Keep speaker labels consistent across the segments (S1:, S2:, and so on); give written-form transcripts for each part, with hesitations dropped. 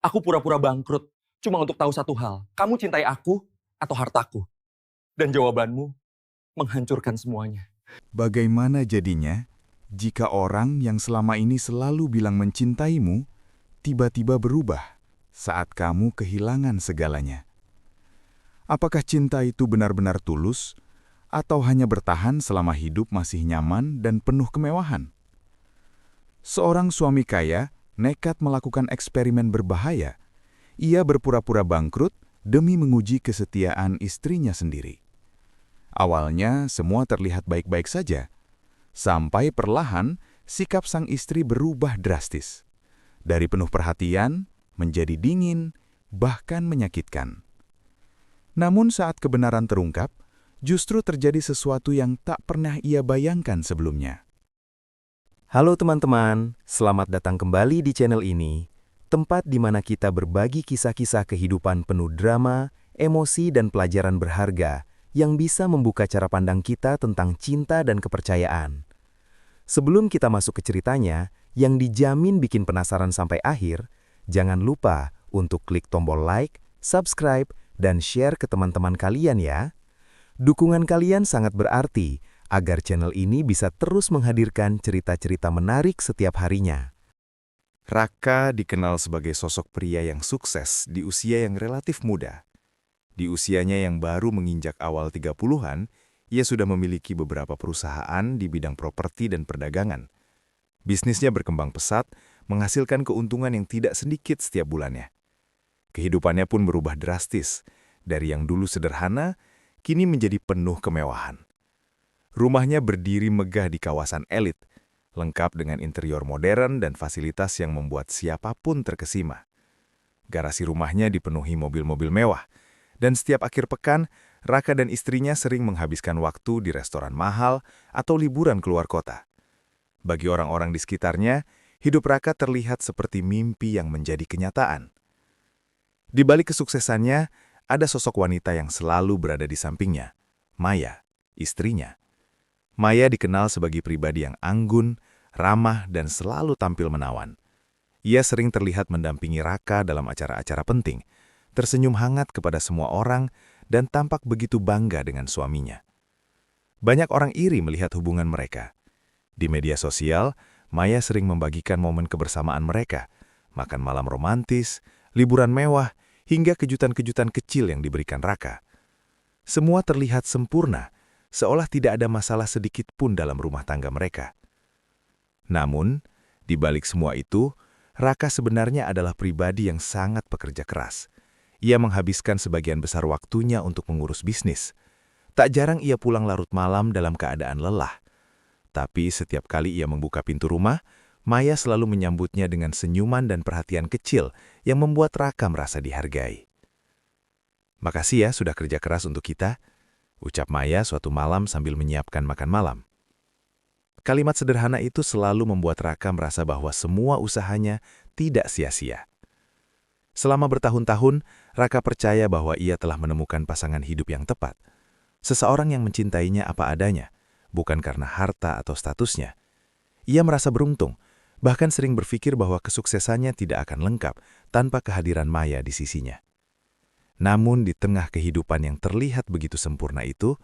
S1: Aku pura-pura bangkrut cuma untuk tahu satu hal. Kamu cintai aku atau hartaku? Dan jawabanmu menghancurkan semuanya.
S2: Bagaimana jadinya jika orang yang selama ini selalu bilang mencintaimu tiba-tiba berubah saat kamu kehilangan segalanya? Apakah cinta itu benar-benar tulus atau hanya bertahan selama hidup masih nyaman dan penuh kemewahan? Seorang suami kaya nekat melakukan eksperimen berbahaya. Ia berpura-pura bangkrut demi menguji kesetiaan istrinya sendiri. Awalnya semua terlihat baik-baik saja, sampai perlahan sikap sang istri berubah drastis. Dari penuh perhatian menjadi dingin, bahkan menyakitkan. Namun saat kebenaran terungkap, justru terjadi sesuatu yang tak pernah ia bayangkan sebelumnya.
S3: Halo teman-teman, selamat datang kembali di channel ini, tempat di mana kita berbagi kisah-kisah kehidupan penuh drama, emosi, dan pelajaran berharga yang bisa membuka cara pandang kita tentang cinta dan kepercayaan. Sebelum kita masuk ke ceritanya, yang dijamin bikin penasaran sampai akhir, jangan lupa untuk klik tombol like, subscribe, dan share ke teman-teman kalian ya. Dukungan kalian sangat berarti agar channel ini bisa terus menghadirkan cerita-cerita menarik setiap harinya.
S2: Raka dikenal sebagai sosok pria yang sukses di usia yang relatif muda. Di usianya yang baru menginjak awal 30-an, ia sudah memiliki beberapa perusahaan di bidang properti dan perdagangan. Bisnisnya berkembang pesat, menghasilkan keuntungan yang tidak sedikit setiap bulannya. Kehidupannya pun berubah drastis, dari yang dulu sederhana, kini menjadi penuh kemewahan. Rumahnya berdiri megah di kawasan elit, lengkap dengan interior modern dan fasilitas yang membuat siapapun terkesima. Garasi rumahnya dipenuhi mobil-mobil mewah, dan setiap akhir pekan, Raka dan istrinya sering menghabiskan waktu di restoran mahal atau liburan keluar kota. Bagi orang-orang di sekitarnya, hidup Raka terlihat seperti mimpi yang menjadi kenyataan. Di balik kesuksesannya, ada sosok wanita yang selalu berada di sampingnya, Maya, istrinya. Maya dikenal sebagai pribadi yang anggun, ramah, dan selalu tampil menawan. Ia sering terlihat mendampingi Raka dalam acara-acara penting, tersenyum hangat kepada semua orang, dan tampak begitu bangga dengan suaminya. Banyak orang iri melihat hubungan mereka. Di media sosial, Maya sering membagikan momen kebersamaan mereka, makan malam romantis, liburan mewah, hingga kejutan-kejutan kecil yang diberikan Raka. Semua terlihat sempurna, seolah tidak ada masalah sedikit pun dalam rumah tangga mereka. Namun, di balik semua itu, Raka sebenarnya adalah pribadi yang sangat pekerja keras. Ia menghabiskan sebagian besar waktunya untuk mengurus bisnis. Tak jarang ia pulang larut malam dalam keadaan lelah. Tapi setiap kali ia membuka pintu rumah, Maya selalu menyambutnya dengan senyuman dan perhatian kecil yang membuat Raka merasa dihargai. "Makasih ya sudah kerja keras untuk kita," ucap Maya suatu malam sambil menyiapkan makan malam. Kalimat sederhana itu selalu membuat Raka merasa bahwa semua usahanya tidak sia-sia. Selama bertahun-tahun, Raka percaya bahwa ia telah menemukan pasangan hidup yang tepat. Seseorang yang mencintainya apa adanya, bukan karena harta atau statusnya. Ia merasa beruntung, bahkan sering berpikir bahwa kesuksesannya tidak akan lengkap tanpa kehadiran Maya di sisinya. Namun di tengah kehidupan yang terlihat begitu sempurna itu,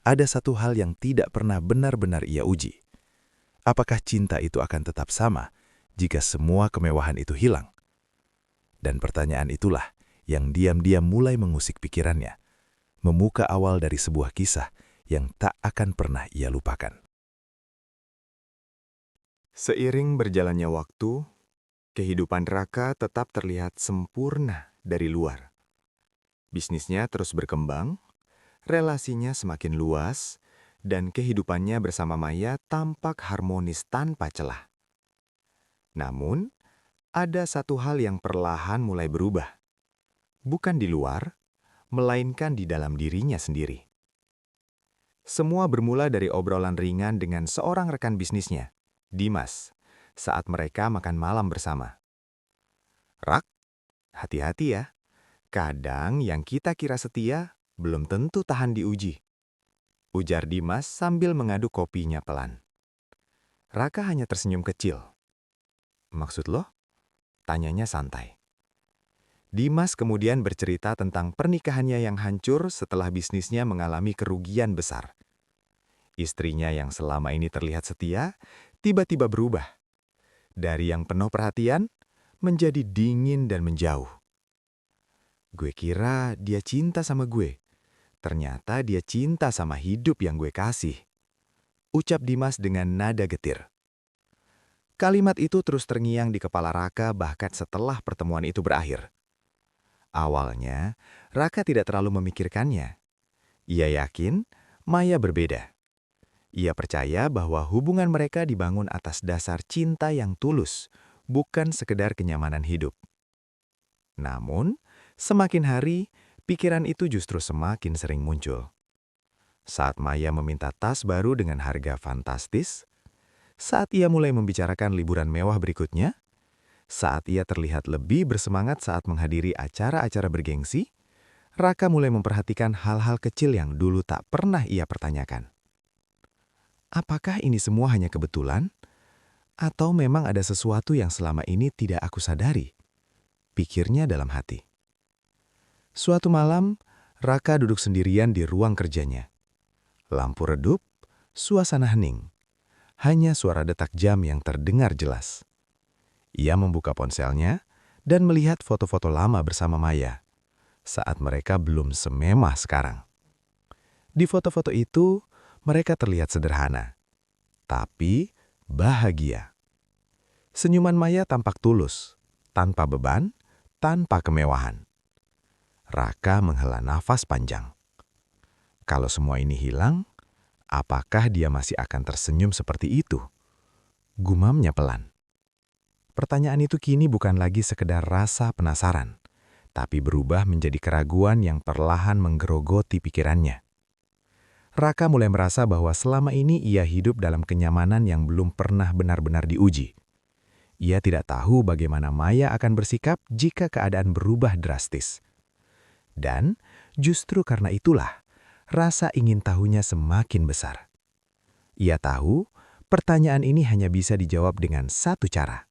S2: ada satu hal yang tidak pernah benar-benar ia uji. Apakah cinta itu akan tetap sama jika semua kemewahan itu hilang? Dan pertanyaan itulah yang diam-diam mulai mengusik pikirannya, membuka awal dari sebuah kisah yang tak akan pernah ia lupakan.
S4: Seiring berjalannya waktu, kehidupan Raka tetap terlihat sempurna dari luar. Bisnisnya terus berkembang, relasinya semakin luas, dan kehidupannya bersama Maya tampak harmonis tanpa celah. Namun, ada satu hal yang perlahan mulai berubah. Bukan di luar, melainkan di dalam dirinya sendiri. Semua bermula dari obrolan ringan dengan seorang rekan bisnisnya, Dimas, saat mereka makan malam bersama. "Rak, hati-hati ya. Kadang yang kita kira setia belum tentu tahan diuji," ujar Dimas sambil mengaduk kopinya pelan. Raka hanya tersenyum kecil. "Maksud lo?" tanyanya santai. Dimas kemudian bercerita tentang pernikahannya yang hancur setelah bisnisnya mengalami kerugian besar. Istrinya yang selama ini terlihat setia, tiba-tiba berubah. Dari yang penuh perhatian, menjadi dingin dan menjauh. Gue kira dia cinta sama gue. Ternyata dia cinta sama hidup yang gue kasih. Ucap Dimas dengan nada getir. Kalimat itu terus terngiang di kepala Raka bahkan setelah pertemuan itu berakhir. Awalnya, Raka tidak terlalu memikirkannya. Ia yakin Maya berbeda. Ia percaya bahwa hubungan mereka dibangun atas dasar cinta yang tulus, bukan sekedar kenyamanan hidup. Namun, semakin hari, pikiran itu justru semakin sering muncul. Saat Maya meminta tas baru dengan harga fantastis, saat ia mulai membicarakan liburan mewah berikutnya, saat ia terlihat lebih bersemangat saat menghadiri acara-acara bergengsi, Raka mulai memperhatikan hal-hal kecil yang dulu tak pernah ia pertanyakan. Apakah ini semua hanya kebetulan? Atau memang ada sesuatu yang selama ini tidak aku sadari? Pikirnya dalam hati. Suatu malam, Raka duduk sendirian di ruang kerjanya. Lampu redup, suasana hening. Hanya suara detak jam yang terdengar jelas. Ia membuka ponselnya dan melihat foto-foto lama bersama Maya, saat mereka belum sememah sekarang. Di foto-foto itu, mereka terlihat sederhana, tapi bahagia. Senyuman Maya tampak tulus, tanpa beban, tanpa kemewahan. Raka menghela nafas panjang. Kalau semua ini hilang, apakah dia masih akan tersenyum seperti itu? Gumamnya pelan. Pertanyaan itu kini bukan lagi sekedar rasa penasaran, tapi berubah menjadi keraguan yang perlahan menggerogoti pikirannya. Raka mulai merasa bahwa selama ini ia hidup dalam kenyamanan yang belum pernah benar-benar diuji. Ia tidak tahu bagaimana Maya akan bersikap jika keadaan berubah drastis. Dan justru karena itulah, rasa ingin tahunya semakin besar. Ia tahu pertanyaan ini hanya bisa dijawab dengan satu cara.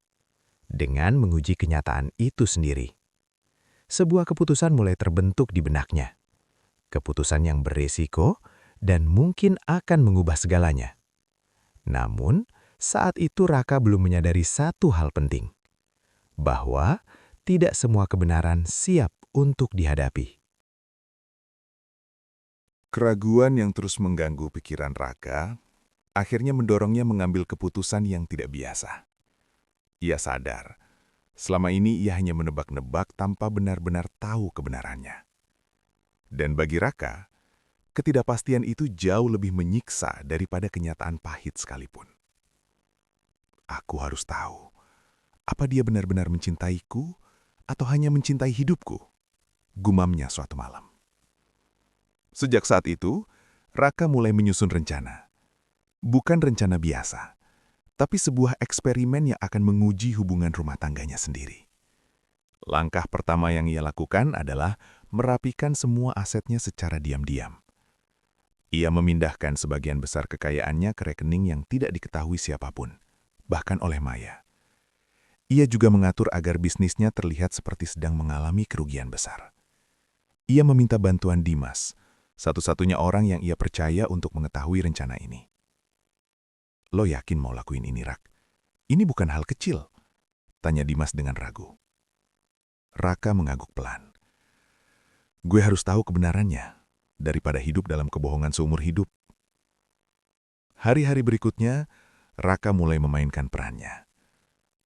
S4: Dengan menguji kenyataan itu sendiri. Sebuah keputusan mulai terbentuk di benaknya. Keputusan yang beresiko dan mungkin akan mengubah segalanya. Namun, saat itu Raka belum menyadari satu hal penting. Bahwa tidak semua kebenaran siap untuk dihadapi.
S2: Keraguan yang terus mengganggu pikiran Raka akhirnya mendorongnya mengambil keputusan yang tidak biasa. Ia sadar, selama ini ia hanya menebak-nebak tanpa benar-benar tahu kebenarannya. Dan bagi Raka, ketidakpastian itu jauh lebih menyiksa daripada kenyataan pahit sekalipun. Aku harus tahu, apa dia benar-benar mencintaiku atau hanya mencintai hidupku? Gumamnya suatu malam. Sejak saat itu, Raka mulai menyusun rencana. Bukan rencana biasa, tapi sebuah eksperimen yang akan menguji hubungan rumah tangganya sendiri. Langkah pertama yang ia lakukan adalah merapikan semua asetnya secara diam-diam. Ia memindahkan sebagian besar kekayaannya ke rekening yang tidak diketahui siapapun, bahkan oleh Maya. Ia juga mengatur agar bisnisnya terlihat seperti sedang mengalami kerugian besar. Ia meminta bantuan Dimas, satu-satunya orang yang ia percaya untuk mengetahui rencana ini. Lo yakin mau lakuin ini, Rak? Ini bukan hal kecil, tanya Dimas dengan ragu. Raka mengangguk pelan. Gue harus tahu kebenarannya, daripada hidup dalam kebohongan seumur hidup. Hari-hari berikutnya, Raka mulai memainkan perannya.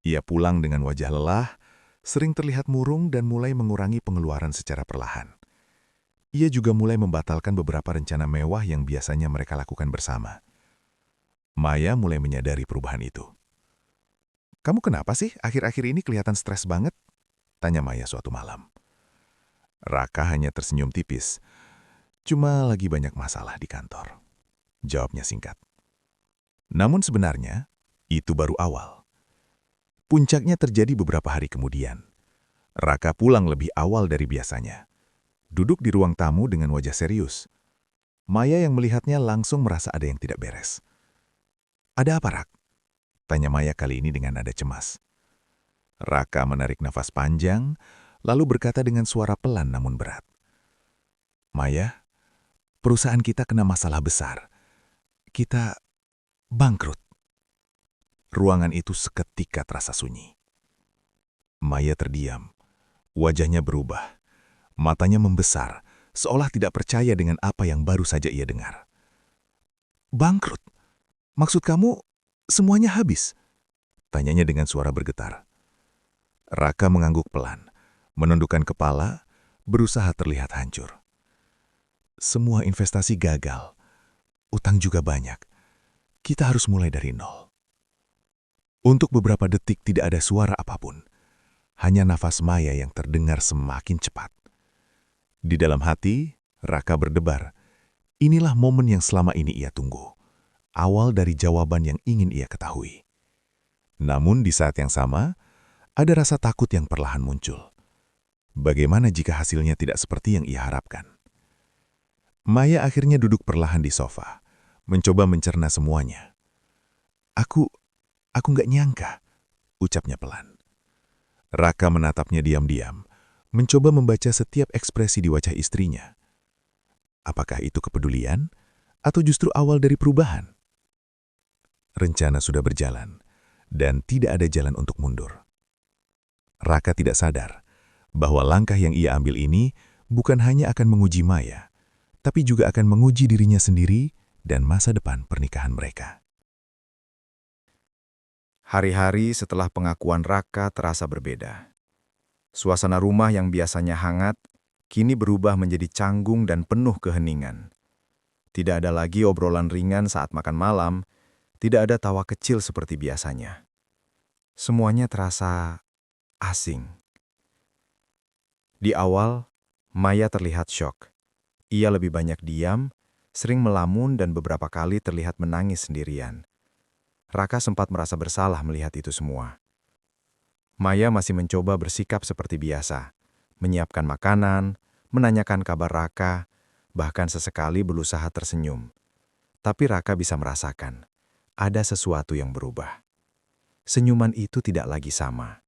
S2: Ia pulang dengan wajah lelah, sering terlihat murung dan mulai mengurangi pengeluaran secara perlahan. Ia juga mulai membatalkan beberapa rencana mewah yang biasanya mereka lakukan bersama. Maya mulai menyadari perubahan itu. Kamu kenapa sih akhir-akhir ini kelihatan stres banget? Tanya Maya suatu malam. Raka hanya tersenyum tipis. Cuma lagi banyak masalah di kantor. Jawabnya singkat. Namun sebenarnya, itu baru awal. Puncaknya terjadi beberapa hari kemudian. Raka pulang lebih awal dari biasanya. Duduk di ruang tamu dengan wajah serius. Maya yang melihatnya langsung merasa ada yang tidak beres. Ada apa, Rak? Tanya Maya kali ini dengan nada cemas. Raka menarik nafas panjang, lalu berkata dengan suara pelan namun berat. Maya, perusahaan kita kena masalah besar. Kita bangkrut. Ruangan itu seketika terasa sunyi. Maya terdiam. Wajahnya berubah. Matanya membesar, seolah tidak percaya dengan apa yang baru saja ia dengar. Bangkrut? Maksud kamu semuanya habis? Tanyanya dengan suara bergetar. Raka mengangguk pelan, menundukkan kepala, berusaha terlihat hancur. Semua investasi gagal. Utang juga banyak. Kita harus mulai dari nol. Untuk beberapa detik tidak ada suara apapun. Hanya nafas Maya yang terdengar semakin cepat. Di dalam hati, Raka berdebar. Inilah momen yang selama ini ia tunggu. Awal dari jawaban yang ingin ia ketahui. Namun di saat yang sama, ada rasa takut yang perlahan muncul. Bagaimana jika hasilnya tidak seperti yang ia harapkan? Maya akhirnya duduk perlahan di sofa, mencoba mencerna semuanya. Aku nggak nyangka, ucapnya pelan. Raka menatapnya diam-diam, mencoba membaca setiap ekspresi di wajah istrinya. Apakah itu kepedulian, atau justru awal dari perubahan? Rencana sudah berjalan, dan tidak ada jalan untuk mundur. Raka tidak sadar bahwa langkah yang ia ambil ini bukan hanya akan menguji Maya, tapi juga akan menguji dirinya sendiri dan masa depan pernikahan mereka.
S3: Hari-hari setelah pengakuan Raka terasa berbeda. Suasana rumah yang biasanya hangat, kini berubah menjadi canggung dan penuh keheningan. Tidak ada lagi obrolan ringan saat makan malam, tidak ada tawa kecil seperti biasanya. Semuanya terasa asing. Di awal, Maya terlihat syok. Ia lebih banyak diam, sering melamun dan beberapa kali terlihat menangis sendirian. Raka sempat merasa bersalah melihat itu semua. Maya masih mencoba bersikap seperti biasa, menyiapkan makanan, menanyakan kabar Raka, bahkan sesekali berusaha tersenyum. Tapi Raka bisa merasakan, ada sesuatu yang berubah. Senyuman itu tidak lagi sama.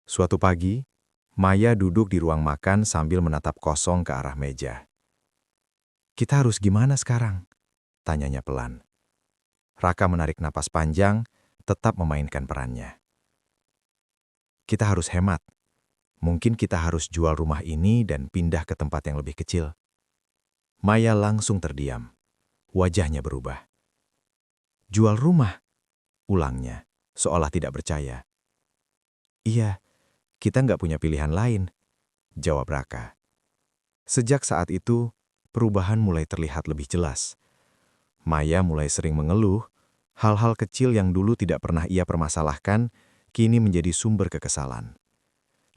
S3: Suatu pagi, Maya duduk di ruang makan sambil menatap kosong ke arah meja. "Kita harus gimana sekarang?" tanyanya pelan. Raka menarik napas panjang, tetap memainkan perannya. "Kita harus hemat. Mungkin kita harus jual rumah ini dan pindah ke tempat yang lebih kecil." Maya langsung terdiam. Wajahnya berubah. "Jual rumah?" ulangnya, seolah tidak percaya. "Iya, kita nggak punya pilihan lain," jawab Raka. Sejak saat itu, perubahan mulai terlihat lebih jelas. Maya mulai sering mengeluh, hal-hal kecil yang dulu tidak pernah ia permasalahkan, kini menjadi sumber kekesalan.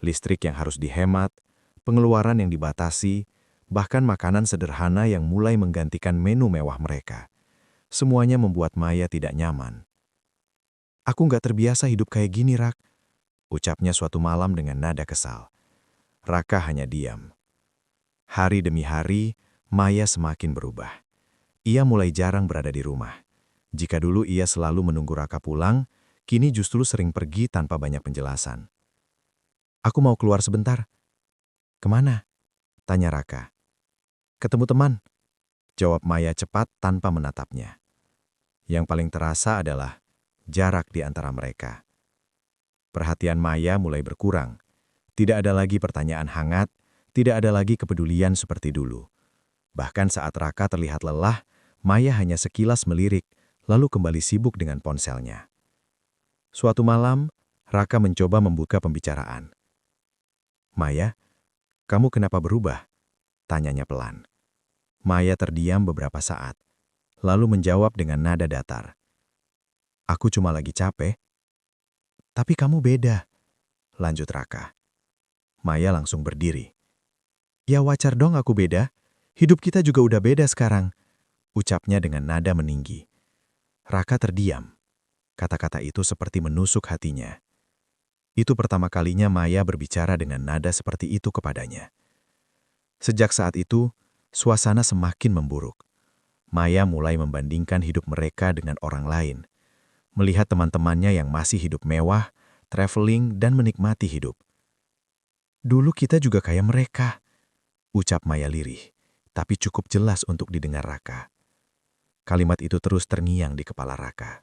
S3: Listrik yang harus dihemat, pengeluaran yang dibatasi, bahkan makanan sederhana yang mulai menggantikan menu mewah mereka. Semuanya membuat Maya tidak nyaman. "Aku nggak terbiasa hidup kayak gini, Rak," ucapnya suatu malam dengan nada kesal. Raka hanya diam. Hari demi hari, Maya semakin berubah. Ia mulai jarang berada di rumah. Jika dulu ia selalu menunggu Raka pulang, kini justru sering pergi tanpa banyak penjelasan. "Aku mau keluar sebentar." "Kemana?" tanya Raka. "Ketemu teman," jawab Maya cepat tanpa menatapnya. Yang paling terasa adalah jarak di antara mereka. Perhatian Maya mulai berkurang. Tidak ada lagi pertanyaan hangat, tidak ada lagi kepedulian seperti dulu. Bahkan saat Raka terlihat lelah, Maya hanya sekilas melirik, lalu kembali sibuk dengan ponselnya. Suatu malam, Raka mencoba membuka pembicaraan. "Maya, kamu kenapa berubah?" tanyanya pelan. Maya terdiam beberapa saat, lalu menjawab dengan nada datar. "Aku cuma lagi capek." "Tapi kamu beda," lanjut Raka. Maya langsung berdiri. "Ya wajar dong aku beda. Hidup kita juga udah beda sekarang," ucapnya dengan nada meninggi. Raka terdiam. Kata-kata itu seperti menusuk hatinya. Itu pertama kalinya Maya berbicara dengan nada seperti itu kepadanya. Sejak saat itu, suasana semakin memburuk. Maya mulai membandingkan hidup mereka dengan orang lain. Melihat teman-temannya yang masih hidup mewah, traveling, dan menikmati hidup. Dulu kita juga kayak mereka, ucap Maya lirih, tapi cukup jelas untuk didengar Raka. Kalimat itu terus terngiang di kepala Raka.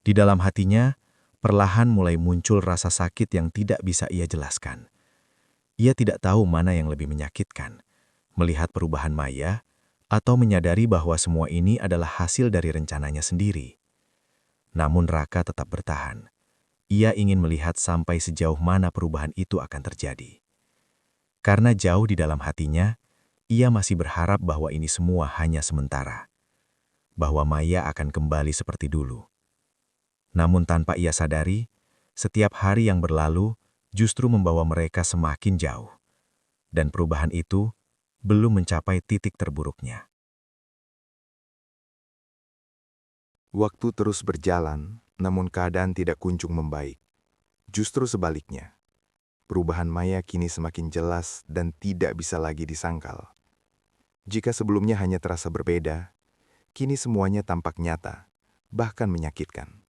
S3: Di dalam hatinya, perlahan mulai muncul rasa sakit yang tidak bisa ia jelaskan. Ia tidak tahu mana yang lebih menyakitkan, melihat perubahan Maya atau menyadari bahwa semua ini adalah hasil dari rencananya sendiri. Namun Raka tetap bertahan. Ia ingin melihat sampai sejauh mana perubahan itu akan terjadi. Karena jauh di dalam hatinya, ia masih berharap bahwa ini semua hanya sementara. Bahwa Maya akan kembali seperti dulu. Namun tanpa ia sadari, setiap hari yang berlalu justru membawa mereka semakin jauh. Dan perubahan itu belum mencapai titik terburuknya.
S4: Waktu terus berjalan, namun keadaan tidak kunjung membaik. Justru sebaliknya, perubahan Maya kini semakin jelas dan tidak bisa lagi disangkal. Jika sebelumnya hanya terasa berbeda, kini semuanya tampak nyata, bahkan menyakitkan.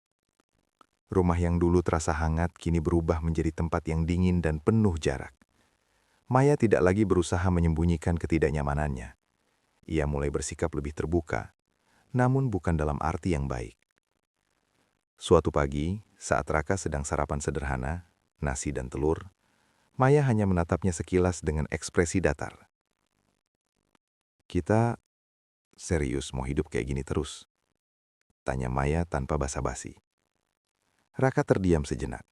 S4: Rumah yang dulu terasa hangat kini berubah menjadi tempat yang dingin dan penuh jarak. Maya tidak lagi berusaha menyembunyikan ketidaknyamanannya. Ia mulai bersikap lebih terbuka, namun bukan dalam arti yang baik. Suatu pagi, saat Raka sedang sarapan sederhana, nasi dan telur, Maya hanya menatapnya sekilas dengan ekspresi datar. "Kita serius mau hidup kayak gini terus?" tanya Maya tanpa basa-basi. Raka terdiam sejenak.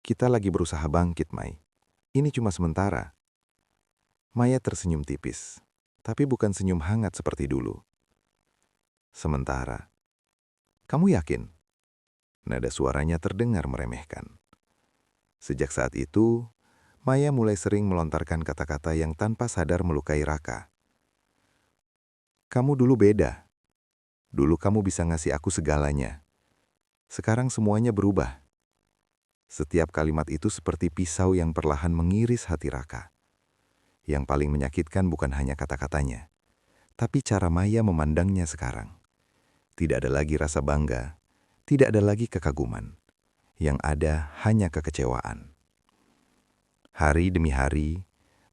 S4: "Kita lagi berusaha bangkit, Mai. Ini cuma sementara." Maya tersenyum tipis, tapi bukan senyum hangat seperti dulu. "Sementara? Kamu yakin?" Nada suaranya terdengar meremehkan. Sejak saat itu, Maya mulai sering melontarkan kata-kata yang tanpa sadar melukai Raka. "Kamu dulu beda. Dulu kamu bisa ngasih aku segalanya. Sekarang semuanya berubah." Setiap kalimat itu seperti pisau yang perlahan mengiris hati Raka. Yang paling menyakitkan bukan hanya kata-katanya, tapi cara Maya memandangnya sekarang. Tidak ada lagi rasa bangga, tidak ada lagi kekaguman. Yang ada hanya kekecewaan. Hari demi hari,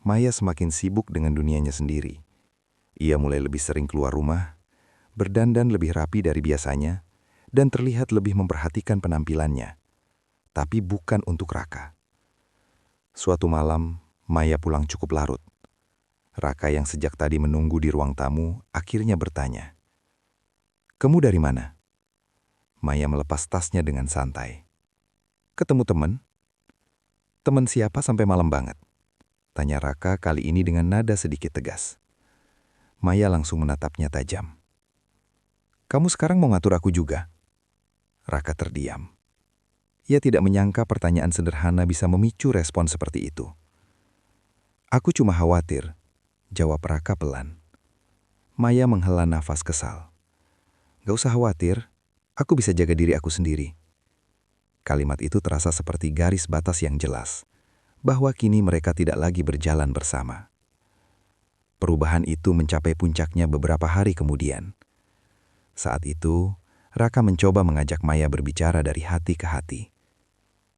S4: Maya semakin sibuk dengan dunianya sendiri. Ia mulai lebih sering keluar rumah, berdandan lebih rapi dari biasanya, dan terlihat lebih memperhatikan penampilannya. Tapi bukan untuk Raka. Suatu malam, Maya pulang cukup larut. Raka yang sejak tadi menunggu di ruang tamu akhirnya bertanya, "Kamu dari mana?" Maya melepas tasnya dengan santai. "Ketemu teman?" "Teman siapa sampai malam banget?" tanya Raka kali ini dengan nada sedikit tegas. Maya langsung menatapnya tajam. "Kamu sekarang mau ngatur aku juga?" Raka terdiam. Ia tidak menyangka pertanyaan sederhana bisa memicu respon seperti itu. "Aku cuma khawatir," jawab Raka pelan. Maya menghela nafas kesal. "Gak usah khawatir, aku bisa jaga diri aku sendiri." Kalimat itu terasa seperti garis batas yang jelas, bahwa kini mereka tidak lagi berjalan bersama. Perubahan itu mencapai puncaknya beberapa hari kemudian. Saat itu, Raka mencoba mengajak Maya berbicara dari hati ke hati.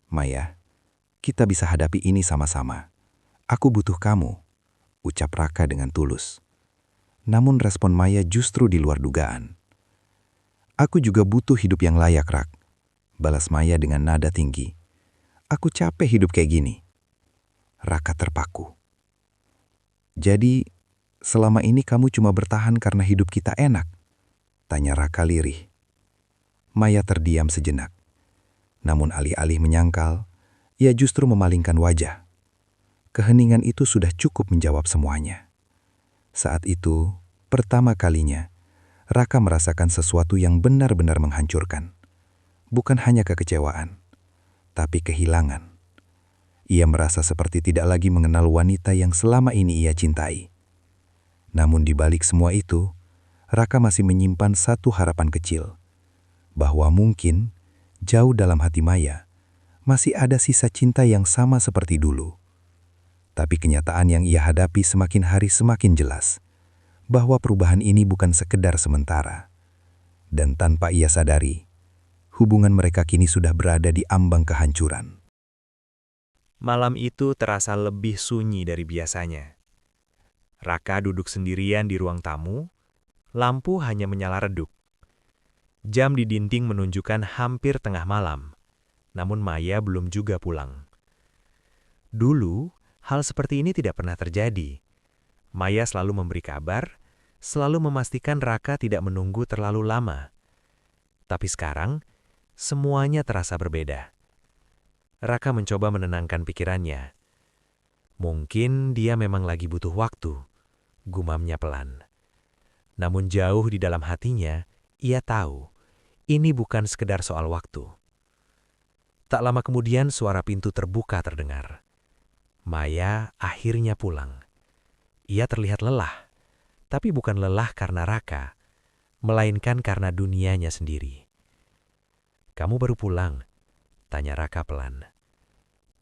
S4: "Maya, kita bisa hadapi ini sama-sama. Aku butuh kamu," ucap Raka dengan tulus. Namun respon Maya justru di luar dugaan. "Aku juga butuh hidup yang layak, Rak," balas Maya dengan nada tinggi. "Aku capek hidup kayak gini." Raka terpaku. "Jadi, selama ini kamu cuma bertahan karena hidup kita enak?" tanya Raka lirih. Maya terdiam sejenak. Namun alih-alih menyangkal, ia justru memalingkan wajah. Keheningan itu sudah cukup menjawab semuanya. Saat itu, pertama kalinya, Raka merasakan sesuatu yang benar-benar menghancurkan. Bukan hanya kekecewaan, tapi kehilangan. Ia merasa seperti tidak lagi mengenal wanita yang selama ini ia cintai. Namun di balik semua itu, Raka masih menyimpan satu harapan kecil, bahwa mungkin jauh dalam hati Maya masih ada sisa cinta yang sama seperti dulu. Tapi kenyataan yang ia hadapi semakin hari semakin jelas, bahwa perubahan ini bukan sekedar sementara. Dan tanpa ia sadari, hubungan mereka kini sudah berada di ambang kehancuran.
S3: Malam itu terasa lebih sunyi dari biasanya. Raka duduk sendirian di ruang tamu, lampu hanya menyala redup. Jam di dinding menunjukkan hampir tengah malam, namun Maya belum juga pulang. Dulu, hal seperti ini tidak pernah terjadi. Maya selalu memberi kabar, selalu memastikan Raka tidak menunggu terlalu lama. Tapi sekarang, semuanya terasa berbeda. Raka mencoba menenangkan pikirannya. Mungkin dia memang lagi butuh waktu, gumamnya pelan. Namun jauh di dalam hatinya, ia tahu, ini bukan sekedar soal waktu. Tak lama kemudian suara pintu terbuka terdengar. Maya akhirnya pulang. Ia terlihat lelah, tapi bukan lelah karena Raka, melainkan karena dunianya sendiri. "Kamu baru pulang?" tanya Raka pelan.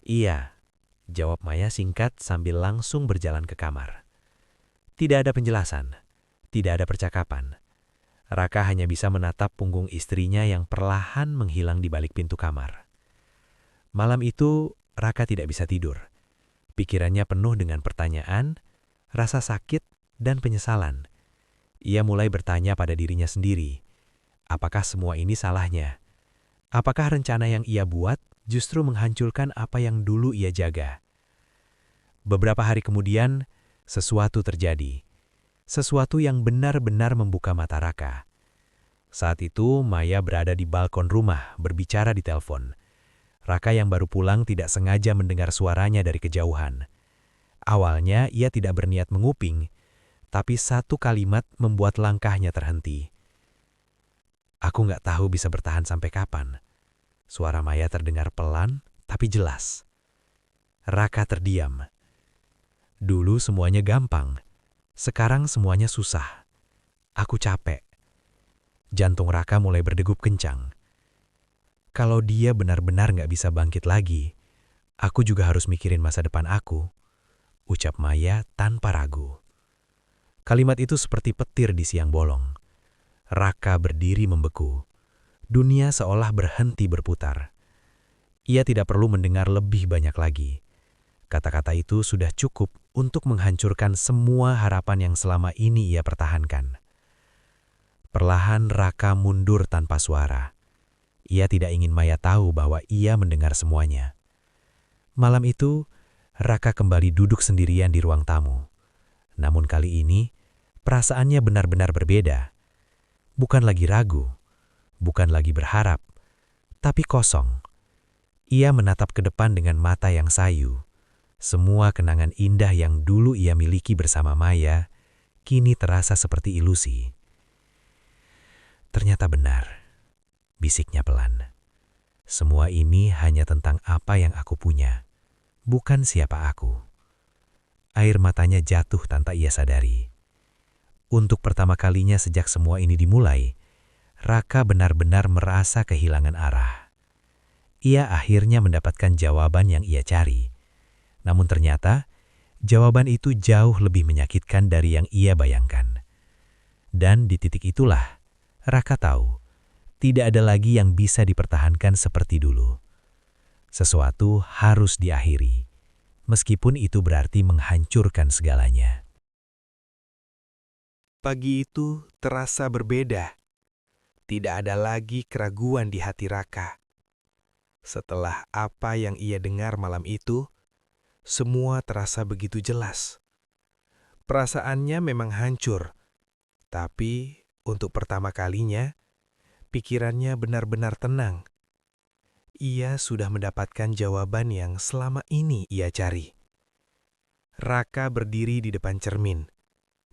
S3: "Iya," jawab Maya singkat sambil langsung berjalan ke kamar. Tidak ada penjelasan, tidak ada percakapan. Raka hanya bisa menatap punggung istrinya yang perlahan menghilang di balik pintu kamar. Malam itu, Raka tidak bisa tidur. Pikirannya penuh dengan pertanyaan, rasa sakit, dan penyesalan. Ia mulai bertanya pada dirinya sendiri, apakah semua ini salahnya? Apakah rencana yang ia buat justru menghancurkan apa yang dulu ia jaga? Beberapa hari kemudian, sesuatu terjadi. Sesuatu yang benar-benar membuka mata Raka. Saat itu, Maya berada di balkon rumah, berbicara di telepon. Raka yang baru pulang tidak sengaja mendengar suaranya dari kejauhan. Awalnya, ia tidak berniat menguping, tapi satu kalimat membuat langkahnya terhenti. "Aku nggak tahu bisa bertahan sampai kapan." Suara Maya terdengar pelan, tapi jelas. Raka terdiam. Dulu semuanya gampang, sekarang semuanya susah. Aku capek. Jantung Raka mulai berdegup kencang. Kalau dia benar-benar nggak bisa bangkit lagi, aku juga harus mikirin masa depan aku, ucap Maya tanpa ragu. Kalimat itu seperti petir di siang bolong. Raka berdiri membeku. Dunia seolah berhenti berputar. Ia tidak perlu mendengar lebih banyak lagi. Kata-kata itu sudah cukup untuk menghancurkan semua harapan yang selama ini ia pertahankan. Perlahan Raka mundur tanpa suara. Ia tidak ingin Maya tahu bahwa ia mendengar semuanya. Malam itu, Raka kembali duduk sendirian di ruang tamu. Namun kali ini, perasaannya benar-benar berbeda. Bukan lagi ragu. Bukan lagi berharap, tapi kosong. Ia menatap ke depan dengan mata yang sayu. Semua kenangan indah yang dulu ia miliki bersama Maya, kini terasa seperti ilusi. Ternyata benar, bisiknya pelan. Semua ini hanya tentang apa yang aku punya, bukan siapa aku. Air matanya jatuh tanpa ia sadari. Untuk pertama kalinya sejak semua ini dimulai, Raka benar-benar merasa kehilangan arah. Ia akhirnya mendapatkan jawaban yang ia cari. Namun ternyata, jawaban itu jauh lebih menyakitkan dari yang ia bayangkan. Dan di titik itulah, Raka tahu, tidak ada lagi yang bisa dipertahankan seperti dulu. Sesuatu harus diakhiri, meskipun itu berarti menghancurkan segalanya.
S5: Pagi itu terasa berbeda. Tidak ada lagi keraguan di hati Raka. Setelah apa yang ia dengar malam itu, semua terasa begitu jelas. Perasaannya memang hancur, tapi untuk pertama kalinya, pikirannya benar-benar tenang. Ia sudah mendapatkan jawaban yang selama ini ia cari. Raka berdiri di depan cermin,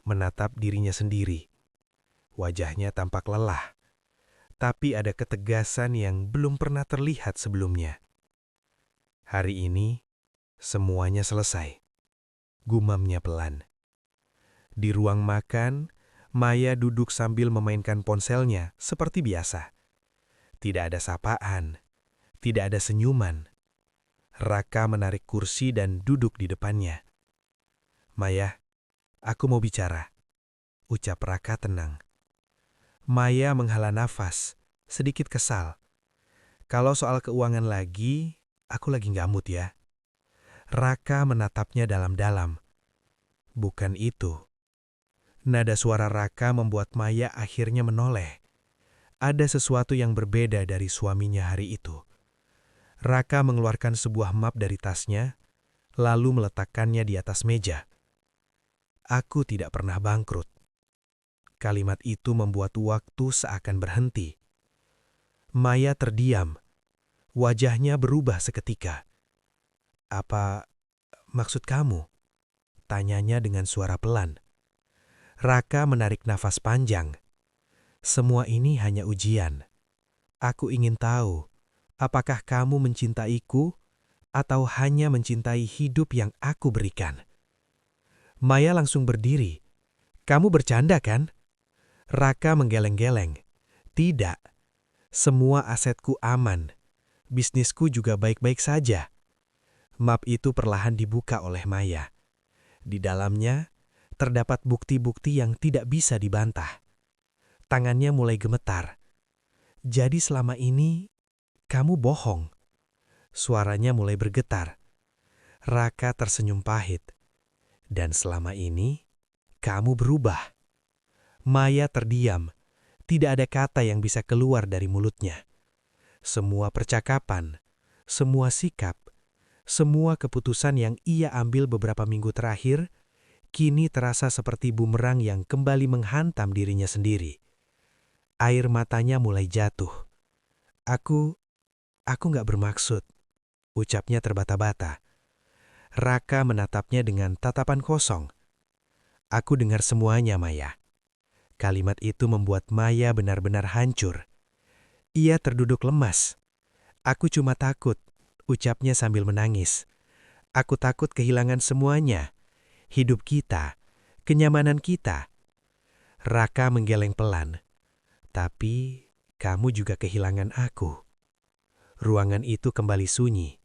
S5: menatap dirinya sendiri. Wajahnya tampak lelah. Tapi ada ketegasan yang belum pernah terlihat sebelumnya. Hari ini, semuanya selesai. Gumamnya pelan. Di ruang makan, Maya duduk sambil memainkan ponselnya seperti biasa. Tidak ada sapaan, tidak ada senyuman. Raka menarik kursi dan duduk di depannya. "Maya, aku mau bicara," ucap Raka tenang. Maya menghela nafas, sedikit kesal. "Kalau soal keuangan lagi, aku lagi nggak mood ya." Raka menatapnya dalam-dalam. Bukan itu. Nada suara Raka membuat Maya akhirnya menoleh. Ada sesuatu yang berbeda dari suaminya hari itu. Raka mengeluarkan sebuah map dari tasnya, lalu meletakkannya di atas meja. Aku tidak pernah bangkrut. Kalimat itu membuat waktu seakan berhenti. Maya terdiam. Wajahnya berubah seketika. Apa maksud kamu? Tanyanya dengan suara pelan. Raka menarik nafas panjang. Semua ini hanya ujian. Aku ingin tahu, apakah kamu mencintaiku atau hanya mencintai hidup yang aku berikan? Maya langsung berdiri. Kamu bercanda kan? Raka menggeleng-geleng. Tidak. Semua asetku aman. Bisnisku juga baik-baik saja. Map itu perlahan dibuka oleh Maya. Di dalamnya, terdapat bukti-bukti yang tidak bisa dibantah. Tangannya mulai gemetar. Jadi selama ini, kamu bohong. Suaranya mulai bergetar. Raka tersenyum pahit. Dan selama ini, kamu berubah. Maya terdiam. Tidak ada kata yang bisa keluar dari mulutnya. Semua percakapan, semua sikap, semua keputusan yang ia ambil beberapa minggu terakhir, kini terasa seperti bumerang yang kembali menghantam dirinya sendiri. Air matanya mulai jatuh. Aku nggak bermaksud, ucapnya terbata-bata. Raka menatapnya dengan tatapan kosong. Aku dengar semuanya, Maya. Kalimat itu membuat Maya benar-benar hancur. Ia terduduk lemas. Aku cuma takut, ucapnya sambil menangis. Aku takut kehilangan semuanya. Hidup kita, kenyamanan kita. Raka menggeleng pelan. Tapi kamu juga kehilangan aku. Ruangan itu kembali sunyi.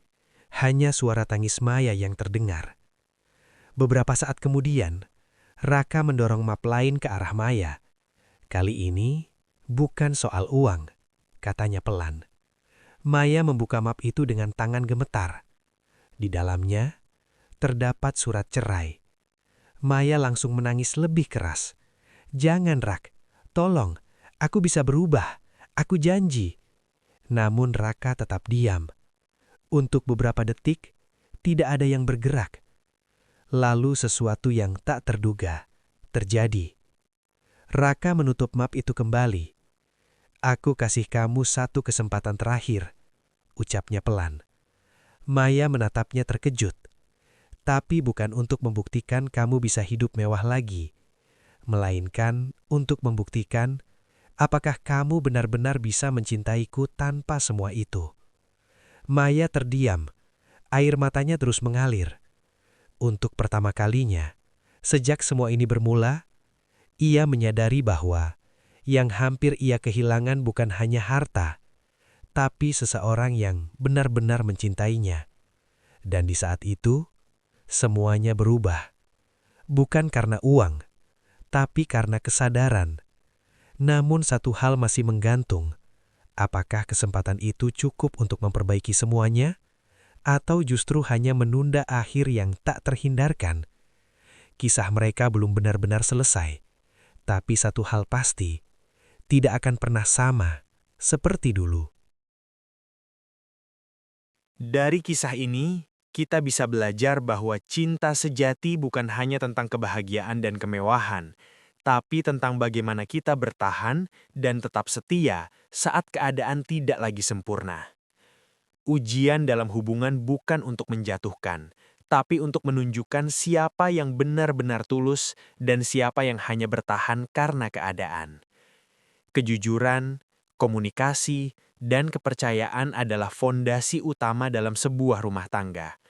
S5: Hanya suara tangis Maya yang terdengar. Beberapa saat kemudian, Raka mendorong map lain ke arah Maya. Kali ini bukan soal uang, katanya pelan. Maya membuka map itu dengan tangan gemetar. Di dalamnya, terdapat surat cerai. Maya langsung menangis lebih keras. Jangan, Rak. Tolong, aku bisa berubah. Aku janji. Namun Raka tetap diam. Untuk beberapa detik, tidak ada yang bergerak. Lalu sesuatu yang tak terduga terjadi. Raka menutup map itu kembali. Aku kasih kamu satu kesempatan terakhir, ucapnya pelan. Maya menatapnya terkejut. Tapi bukan untuk membuktikan kamu bisa hidup mewah lagi, melainkan untuk membuktikan apakah kamu benar-benar bisa mencintaiku tanpa semua itu. Maya terdiam. Air matanya terus mengalir. Untuk pertama kalinya, sejak semua ini bermula, ia menyadari bahwa yang hampir ia kehilangan bukan hanya harta, tapi seseorang yang benar-benar mencintainya. Dan di saat itu, semuanya berubah. Bukan karena uang, tapi karena kesadaran. Namun satu hal masih menggantung. Apakah kesempatan itu cukup untuk memperbaiki semuanya? Atau justru hanya menunda akhir yang tak terhindarkan? Kisah mereka belum benar-benar selesai. Tapi satu hal pasti, tidak akan pernah sama seperti dulu.
S6: Dari kisah ini, kita bisa belajar bahwa cinta sejati bukan hanya tentang kebahagiaan dan kemewahan, tapi tentang bagaimana kita bertahan dan tetap setia saat keadaan tidak lagi sempurna. Ujian dalam hubungan bukan untuk menjatuhkan, tapi untuk menunjukkan siapa yang benar-benar tulus dan siapa yang hanya bertahan karena keadaan. Kejujuran, komunikasi, dan kepercayaan adalah fondasi utama dalam sebuah rumah tangga.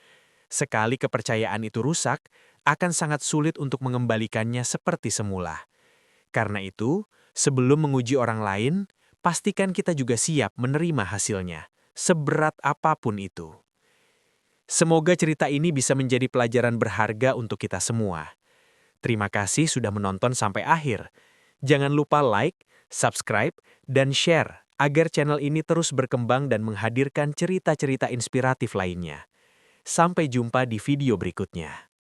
S6: Sekali kepercayaan itu rusak, akan sangat sulit untuk mengembalikannya seperti semula. Karena itu, sebelum menguji orang lain, pastikan kita juga siap menerima hasilnya, seberat apapun itu. Semoga cerita ini bisa menjadi pelajaran berharga untuk kita semua. Terima kasih sudah menonton sampai akhir. Jangan lupa like, subscribe, dan share agar channel ini terus berkembang dan menghadirkan cerita-cerita inspiratif lainnya. Sampai jumpa di video berikutnya.